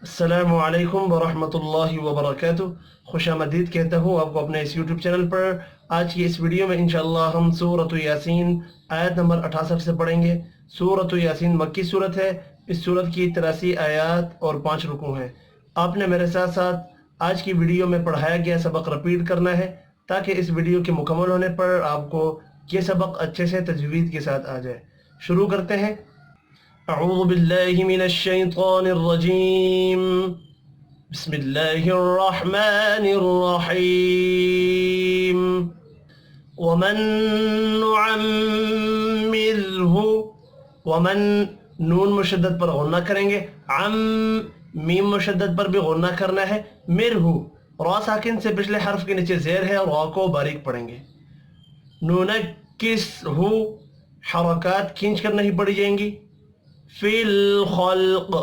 अस्सलामु अलैकुम वरहमतुल्लाहि वबरकातुह। खुश आमदीद कहता हूँ आपको अपने इस यूट्यूब चैनल पर। आज की इस वीडियो में इंशाअल्लाह हम सूरत यासीन आयत नंबर 68 से पढ़ेंगे। सूरत यासीन मक्की सूरत है। इस सूरत की 83 आयत और 5 रुकू हैं। आपने मेरे साथ साथ आज की वीडियो में पढ़ाया गया सबक रिपीट करना है ताकि इस वीडियो के मुकम्मल होने पर आपको ये सबक अच्छे से तजवीद के साथ आ जाए। शुरू करते हैं। अऊज़ु बिल्लाहि मिनश शैतानिर रजीम। बिस्मिल्लाहिर रहमानिर रहीम। वमन नुअम्मिरहु, वमन नून मुशद्दद पर गुन्ना करेंगे, अम मीम मुशद्दद पर भी गुन्ना करना है। मिरहु रा साकिन से पिछले हर्फ के नीचे ज़ेर है, रा को बारीक पढ़ेंगे। नुनक्किसहु हरकत खींच कर नहीं पढ़ी जाएंगी। फिल खल्क,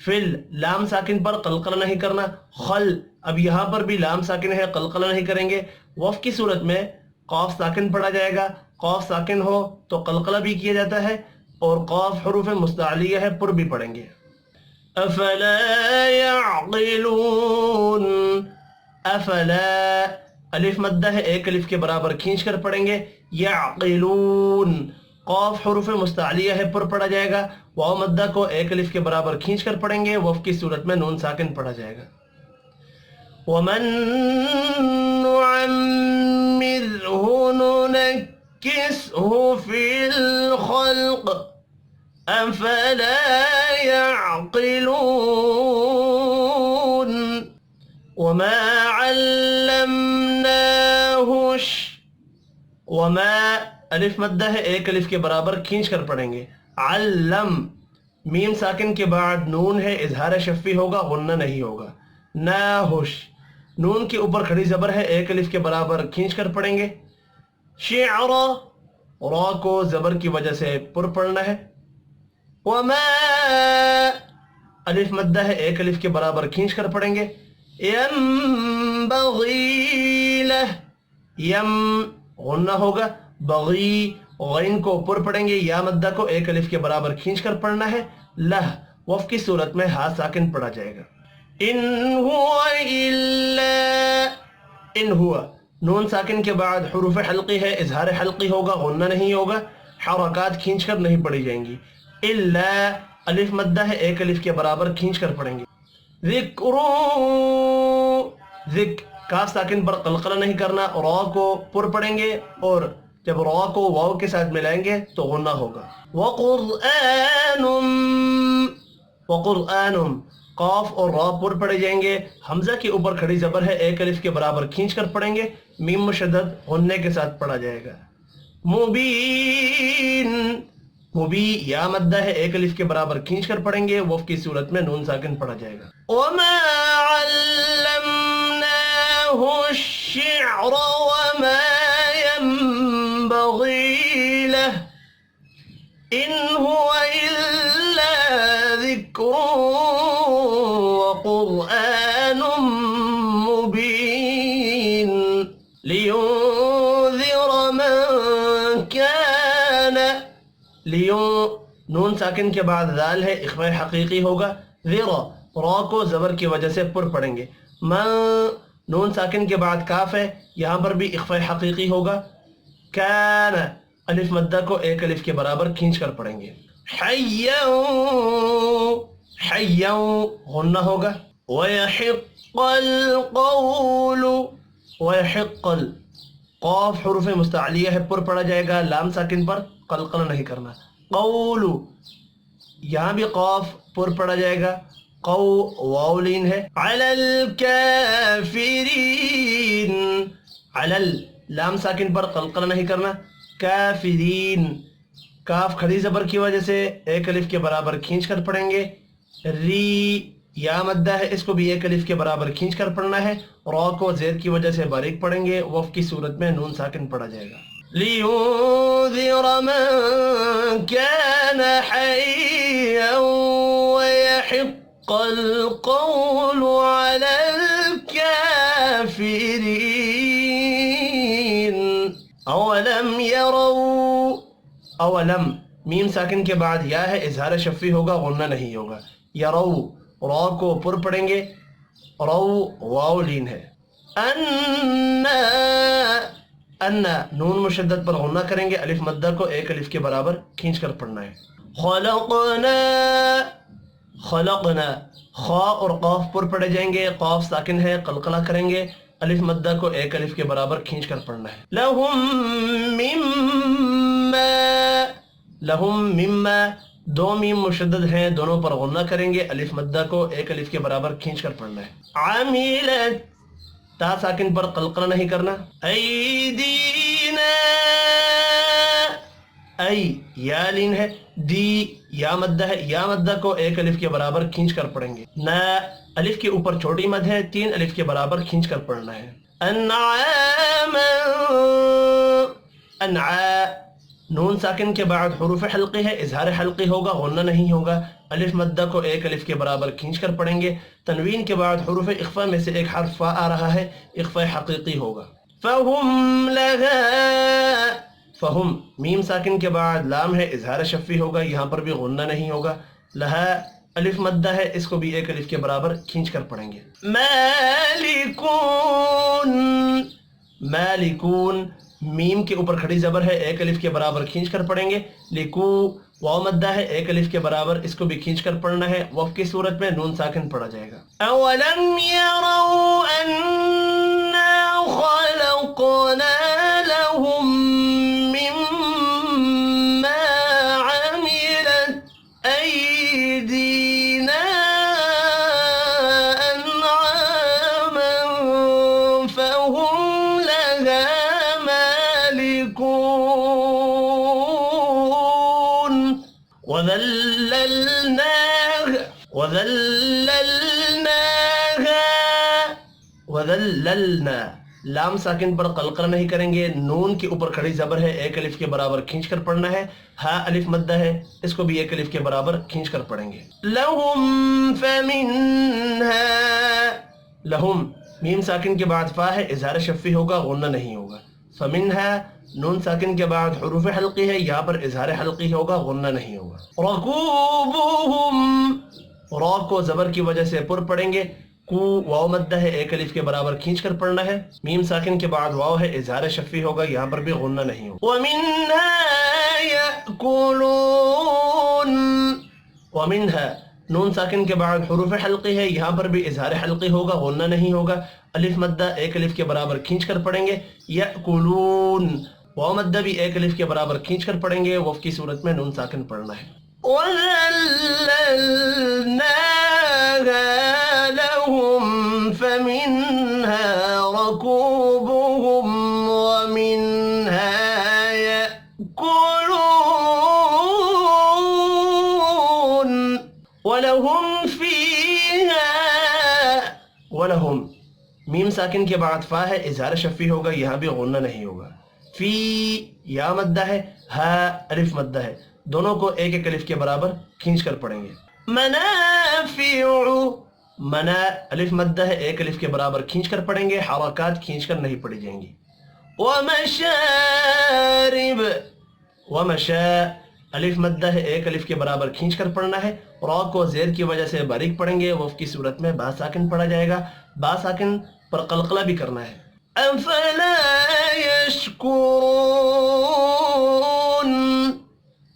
फिल लाम साकिन पर कलकला नहीं करना। खल अब यहाँ पर भी लाम साकिन है, कलकला नहीं करेंगे। वफ की सूरत में कॉफ साकिन पढ़ा जाएगा। कॉफ साकिन हो तो कलकला भी किया जाता है और कॉफ हुरूफ मुस्तअलिया है, पुर भी पढ़ेंगे। अफला यअक़िलून, अफला अलिफ मद्दा है, एक अलिफ के बराबर खींच कर पढ़ेंगे। यअक़िलून कॉफ हुरूफ मुस्तअलिया है, पुर पढ़ा जाएगा। वाव मद्दा को एक अलिफ के बराबर खींच कर पढ़ेंगे। वफ की सूरत में नून साकिन पढ़ा जाएगा। वमन नुअम्मिरहु नुनक्किसहु फिल खल्क अफला यअक़िलून वमा अल्लमनाहु, वमा अलिफ मद्दा है, एक अलिफ के बराबर खींच कर पढ़ेंगे। अल्लम मीम साकिन के बाद नून है, इजहार शफ़ी होगा, गुन्ना नहीं होगा। नाहुश नून के ऊपर खड़ी ज़बर है, एक अलिफ के बराबर खींच कर पढ़ेंगे। शिअरा रा को ज़बर की वजह से पुर पढ़ना है। वमा अलिफ मद्दा है, एक अलिफ के बराबर खींच कर पढ़ेंगे। यंबग़ी लह, यम गुन्ना होगा, बग़ी गैन को पुर पढ़ेंगे। या मद्दा को एक अलिफ के बराबर खींच कर पढ़ना है। लह वफ की सूरत में हा साकिन पढ़ा जाएगा। इन हुआ इल्ला, इन हुआ नून साकिन के बाद हुरूफ हल्की है, इजहार हल्की होगा, गुन्ना नहीं होगा, हरकत खींच कर नहीं पढ़ी जाएंगी। इल्ला अलिफ मद्दा है, एक अलिफ के बराबर खींच कर पढ़ेंगे। ज़िक्रू, ज़िक काफ साकिन पर कलकला नहीं करना, रा को पुर पढ़ेंगे और जब रा को वाव के साथ मिलाएंगे तो गुन्ना होगा। वक़ुरआनुम, वक़ुरआनुम काफ और रा पुर पढ़े जाएंगे। हमजा के ऊपर खड़ी ज़बर है, एक अलिफ के बराबर खींच कर पढ़ेंगे। मीम मुशद्दद गुन्ने के साथ पढ़ा जाएगा। मुबीन, मुबी या मद्दा है, एक अलिफ के बराबर खींच कर पढ़ेंगे। वफ की सूरत में नून साकिन पढ़ा जाएगा। वमा अल्लमनाहु अश्शिअर वमा यंबग़ी लह इन हुवा इल्ला ज़िक्रुन व क़ुरआनुम मुबीन लियुंज़िर मन कान, लियों नून साकिन के बाद दाल है, इख्फ़ा हकीकी होगा। ज़िरा रा को ज़बर की वजह से पुर पढ़ेंगे। मन नून साकिन के बाद काफ है, यहाँ पर भी इख्फ़ा हकीकी होगा। कान अलिफ मद्दा को एक अलिफ के बराबर खींच कर पढ़ेंगे। हय्यौ, हय्यौ गुन्ना होगा। वयहिक़्क़ल क़ौलु, वयहिक़्क़ल क़ाफ हुरूफ मुस्तअलिया है, पुर पढ़ा जाएगा। लाम साकिन पर कलकला नहीं करना। क़ौलु यहाँ भी क़ाफ पुर पढ़ा जाएगा। क़ौ वाव लीन है। अलल काफ़िरीन, अलल लाम साकिन पर कलकला नहीं करना। काफ़िरीन काफ खड़ी ज़बर की वजह से एक अलिफ के बराबर खींच कर पढ़ेंगे। री या मद्दा है, इसको भी एक अलिफ के बराबर खींच कर पढ़ना है। रा को ज़ेर की वजह से बारीक पढ़ेंगे। वफ की सूरत में नून साकिन पढ़ा जाएगा। लियुंज़िर मन कान हय्यन व यहिक़्क़ल क़ौलु अलल काफ़िरीन अवलम यरौ, अवलम मीम साकिन के बाद या है, इजहार शफ़ी होगा, गुन्ना नहीं होगा। यरौ را کو پر پڑھیں گے، رو واو لین ہے، انا انا نون مشدد پر غنہ کریں گے، الف مدہ کو ایک الف کے برابر کھینچ کر پڑھنا ہے، خلقنا خلقنا، خا اور قاف پر پڑھے جائیں گے، قاف ساکن ہے، قلقلہ کریں گے، الف مدہ کو ایک الف کے برابر کھینچ کر پڑھنا ہے، لہم مما لہم مما، دو میم مشدد ہیں، دونوں پر غنہ کریں گے، الف مدہ کو ایک الف کے برابر کھینچ کر پڑھنا ہے، عاملت، تا ساکن پر قلقلہ نہیں کرنا، ایدینا، ای یا لین ہے، دی یا مدہ ہے، یا مدہ کو ایک الف کے برابر کھینچ کر پڑھیں گے، نا الف کے اوپر چھوٹی مد ہے، تین الف کے برابر کھینچ کر پڑھنا ہے، انعاما انعا، نون ساکن کے بعد حروف حلقی ہے، اظہار حلقی ہوگا، غنہ نہیں ہوگا، الف مدہ کو ایک الف کے برابر کھینچ کر پڑھیں گے، تنوین کے بعد حروف اخفاء میں سے ایک حرف فا آ رہا ہے، اخفاء حقیقی ہوگا، فہم لہا، فہم میم ساکن کے بعد لام ہے، اظہار شفی ہوگا، یہاں پر بھی غنہ نہیں ہوگا، لہا الف مدہ ہے، اس کو بھی ایک الف کے برابر کھینچ کر پڑھیں گے، مالکون مالکون، میم کے اوپر کھڑی زبر ہے، ایک الف کے برابر کھینچ کر پڑھیں گے، لکو واو مدہ ہے، ایک الف کے برابر، اس کو بھی کھینچ کر پڑھنا ہے، وقف کی صورت میں نون ساکن پڑھا جائے گا، اولم یروا انا خلقنا لهم مما عملت ایدینا انعاما فهم لها مالکون وذللنا، لام ساکن پر قلقلہ نہیں کریں گے، نون کے اوپر کھڑی زبر ہے، ایک الف کے برابر کھینچ کر پڑھنا ہے، ہا الف مدہ ہے، اس کو بھی ایک الف کے برابر کھینچ کر پڑھیں گے، لہم فمنہا، لہم میم ساکن کے بعد فا ہے، اظہار شفی ہوگا، غنہ نہیں ہوگا، فمنہا نون ساکن کے بعد حروف حلقی ہے، یہاں پر اظہار حلقی ہوگا، غنہ نہیں ہوگا، رکوبہم، را کو زبر کی وجہ سے پر پڑھیں گے، کو واو مدہ ہے، ایک الف کے برابر کھینچ کر پڑھنا ہے، میم ساکن کے بعد واو ہے، اظہار شفی ہوگا، یہاں پر بھی غنہ نہیں ہوگا، وَمِنْهَا يَأْكُلُونَ، وَمِنْهَا نون ساکن کے بعد حروف حلقی ہے، یہاں پر بھی اظہار حلقی ہوگا، غنہ نہیں ہوگا، الف مدہ ایک الف کے برابر کھینچ کر پڑھیں گے، یأکلون، واو مدہ بھی ایک الف کے برابر کھینچ کر پڑھیں گے، وقف کی صورت میں نون ساکن پڑھنا ہے، وَذَلَّلْنَاهَا لَهُمْ فَمِنْهَا رَكُوبُهُمْ وَمِنْهَا يَأْكُلُونَ وَلَهُمْ فِيهَا، وَلَهُمْ میم ساکن کے بعد فا ہے، اظہار شفی ہوگا، یہاں بھی غنہ نہیں ہوگا، فی یا مدہ ہے، ہا الف مدہ ہے، دونوں کو ایک ایک الف کے برابر کھینچ کر پڑھیں گے، منافع، منا الف مدہ ہے، ایک الف کے برابر کھینچ کر پڑھیں گے، حرکات کھینچ کر نہیں پڑھی جائیں گی، ومشارب، ومشا الف مدہ ہے، ایک الف کے برابر کھینچ کر پڑھنا ہے، را کو زیر کی وجہ سے باریک پڑھیں گے، وقف کی صورت میں با ساکن پڑھا جائے گا، با ساکن پر قلقلہ بھی کرنا ہے، افلا یشکرون،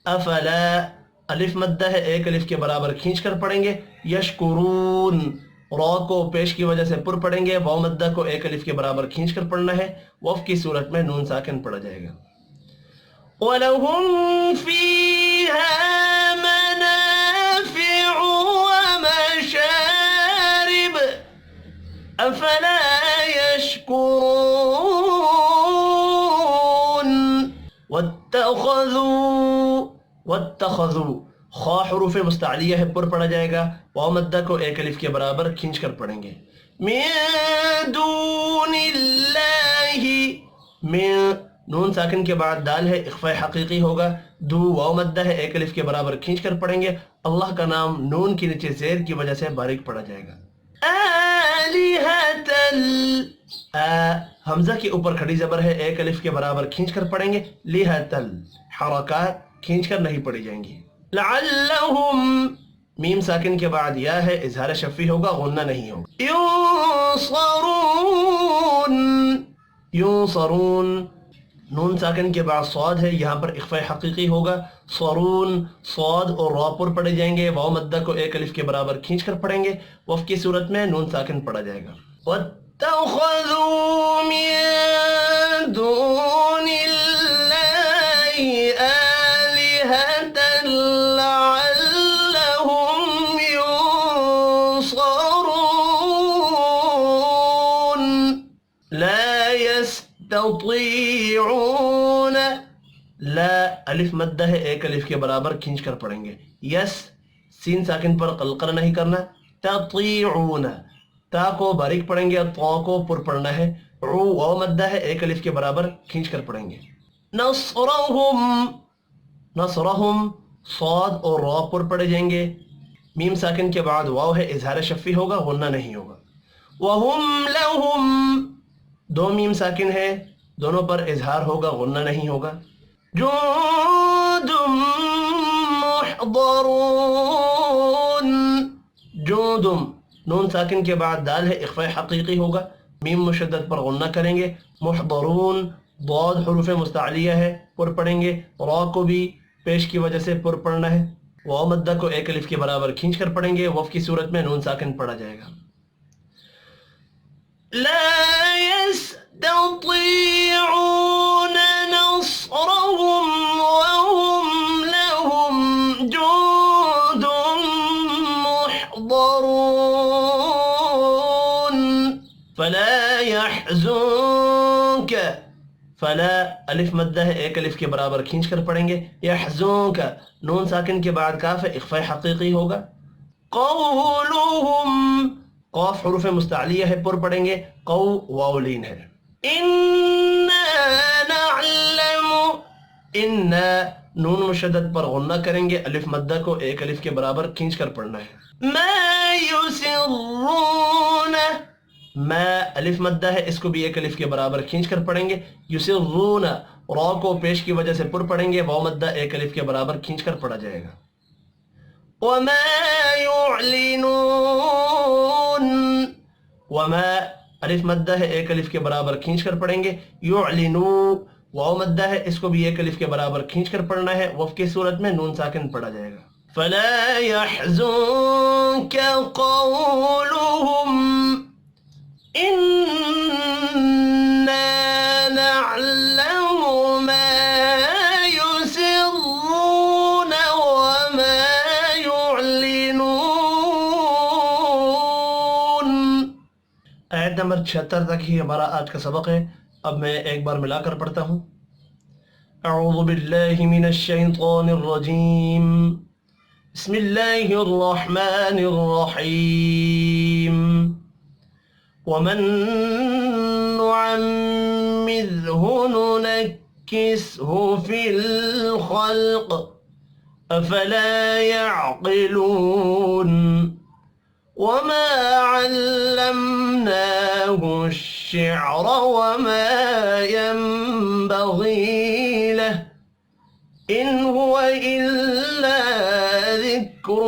افلا الف مدہ ہے، ایک الف کے برابر کھینچ کر پڑھیں گے، یشکرون، را کو پیش کی وجہ سے پر پڑھیں گے، واو مدہ کو ایک الف کے برابر کھینچ کر پڑھنا ہے، وقف کی صورت میں نون ساکن پڑھا جائے گا، وَلَهُمْ فِيهَا مَنَافِعُ وَمَشَارِبُ أَفَلَا يَشْكُرُونَ وَاتَّخَذُوا، خا حروف مستعلیہ ہے، پر پڑھا جائے گا، واو مدہ کو ایک الف کے برابر کھینچ کر پڑھیں گے، مِن دُونِ اللَّهِ، من نون ساکن کے بعد دال ہے، اخفاء حقیقی ہوگا، دو واو مدہ ہے، ایک الف کے برابر کھینچ کر پڑھیں گے، اللہ کا نام نون کے نیچے زیر کی وجہ سے باریک پڑھا جائے گا، آلہۃ، حمزہ کے اوپر کھڑی زبر ہے، ایک الف کے برابر کھینچ کر پڑھیں گے، لہۃ، حرکات کھینچ کر نہیں پڑھی جائیں گی، لعلہم، मीम साकिन के बाद या है, इजहार शफ़ी होगा, गुन्ना नहीं होगा। युंसरून, युंसरून। नून साकिन के बाद सौद है, यहाँ पर इख्फा हकीकी होगा। सरून, सौद और रॉ पर पढ़े जाएंगे। वाव मद्दा को एक अलिफ के बराबर खींच कर पढ़ेंगे। वफ की सूरत में नून साकिन पढ़ा जाएगा। वत्तख़ज़ू मिन दूनिल्लाहि आलिहतन लअल्लहुम युंसरून ला यस्ततीऊन। ला अलिफ मद्दा है, एक अलिफ के बराबर खींच कर पढ़ेंगे। यस, सीन साकिन पर कलकला नहीं करना। ततीऊन, ता को बारीक पढ़ेंगे, तो को पुर पढ़ना है। वाव मद्दा है, एक अलिफ के बराबर खींच कर पढ़ेंगे। नसरहुम, नसरहुम, सौद और रॉ पर पढ़े जाएंगे। मीम साकिन के बाद वाव है, इजहार शफ़ी होगा, गुन्ना नहीं होगा। वहुम लहुम, दो मीम साकिन है, दोनों पर इजहार होगा, गुन्ना नहीं होगा। जुंदुम मुहदरून, जुंदुम, नून साकिन के बाद दाल है, इख्फा हकीकी होगा। मीम मुशद्दद पर गुन्ना करेंगे। मुहदरून, दौद हुरूफ मुस्तअलिया है, पुर पढ़ेंगे। रॉ को भी पेश की वजह से पुर पढ़ना है। वाव मद्दा को एक अलिफ के बराबर खींच कर पढ़ेंगे। वफ की सूरत में नून साकिन पढ़ा जाएगा। ला यस्ततीऊन नसरहुम वहुम लहुम जुंदुम मुहदरून फला यहज़ुनक। फला अलिफ मद्दा है, एक अलिफ के बराबर खींच कर पढ़ेंगे। यहज़ुनक, नून साकिन के बाद काफ है, इख्फा हकीकी होगा। क़ौलुहुम, क़ाफ हुरूफ मुस्तअलिया है, पुर पढ़ेंगे। क़ौ वावलीन है। इन्ना नअलमु, इन्ना, नून मुशद्दद पर गुन्ना करेंगे। अलिफ मद्दा को एक अलिफ के बराबर खींच कर पढ़ना है। मा युसिर्रून, मा अलिफ मद्दा है, इसको भी एक अलिफ के बराबर खींच कर पढ़ेंगे। युसिर्रून, रॉ को पेश की वजह से पुर पढ़ेंगे। वाव मद्दा एक अलिफ के बराबर खींच कर पढ़ा जाएगा। वमा युअलिनून, वमा अलिफ मद्दा है, एक अलिफ के बराबर खींच कर पढ़ेंगे। युअलिनू, वाव मद्दा है, इसको भी एक अलिफ के बराबर खींच कर पढ़ना है। वफ की सूरत में नून साकिन पढ़ा जाएगा। फला यहज़ुनक क़ौलुहुम इन्ना नअलमु मा युसिर्रून वमा युअलिनून। आयत नंबर 76 तक ही हमारा आज का सबक है। अब मैं एक बार मिलाकर पढ़ता हूँ। अऊज़ु बिल्लाहि मिनश शैतानिर रजीम। बिस्मिल्लाहिर रहमानिर रहीम। वमन नुअम्मिरहु नुनक्किसहु फिल खल्क़ अफला यअक़िलून। वमा अल्लमनाहु الشعر وما ينبغي له إن هو إلا ذكر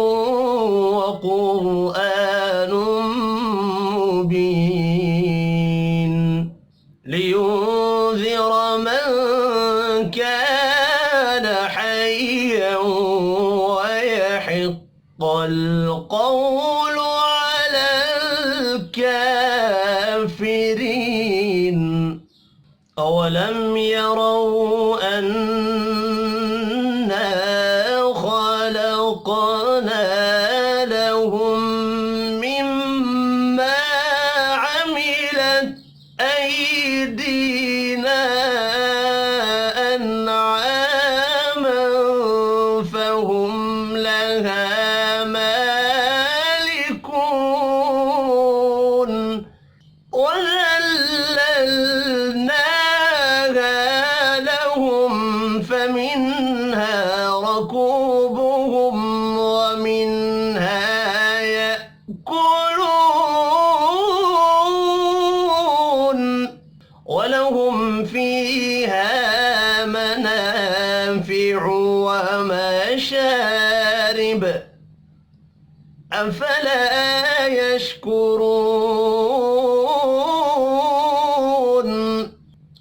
وقرآن مبين لينذر من كان حيا ويحق القول على الكافرين أولم يروا أنا خلقنا لهم مما عملت أيدينا أنعاما فهم لها مالكون وذللناها لهم فمنها ركوبهم ومنها يأكلون ولهم فيها منافع ومشارب لا يشكرون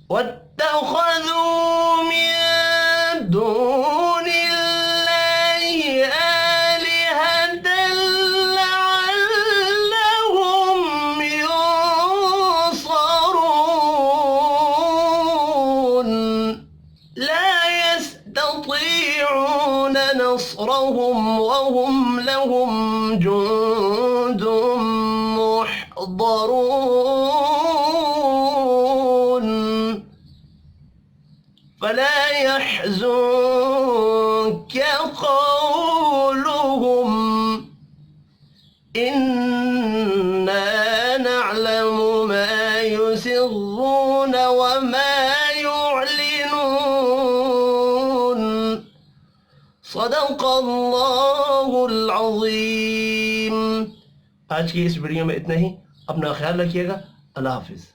واتخذوا من دون الله آلهة لعلهم ينصرون لا يستطيعون نصرهم وهم لهم جند محضرون فلا يحزنك قولهم إنا نعلم ما يسرون وما يعلنون صدق الله العظीम। आज की इस वीडियो में इतना ही। अपना ख्याल रखिएगा। अल्लाह हाफिज़।